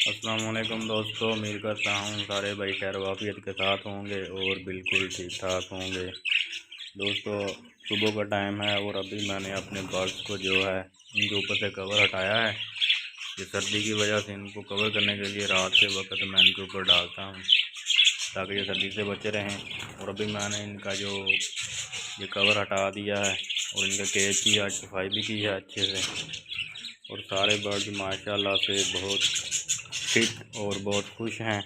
अस्सलाम वालेकुम दोस्तों, उम्मीद करता हूँ सारे भाई खैर वाफियत के साथ होंगे और बिल्कुल ठीक ठाक होंगे। दोस्तों, सुबह का टाइम है और अभी मैंने अपने बर्ड्स को जो है इनके ऊपर से कवर हटाया है। ये सर्दी की वजह से इनको कवर करने के लिए रात के वक्त मैं इनके ऊपर डालता हूँ ताकि ये सर्दी से बचे रहें। और अभी मैंने इनका जो ये कवर हटा दिया है और इनका केज की आज सफाई भी की है अच्छे से। और सारे बर्ड्स माशाल्लाह से बहुत फिट और बहुत खुश हैं,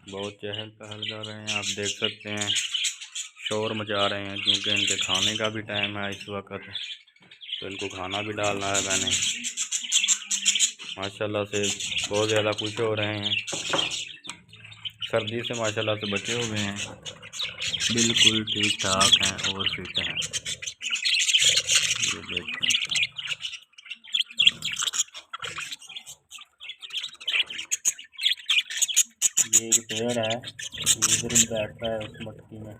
बहुत चहल पहल कर रहे हैं। आप देख सकते हैं शोर मचा रहे हैं क्योंकि इनके खाने का भी टाइम है इस वक्त, तो इनको खाना भी डालना है मैंने। माशाल्लाह से बहुत ज़्यादा खुश हो रहे हैं, सर्दी से माशाल्लाह से बचे हुए हैं, बिल्कुल ठीक ठाक हैं और फिट हैं। ये देखें, ये एक पेड़ है, इधर ही बैठता है उस मटकी में।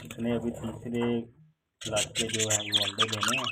इसने अभी तीसरे इलाके जो है वो अंडे देने हैं।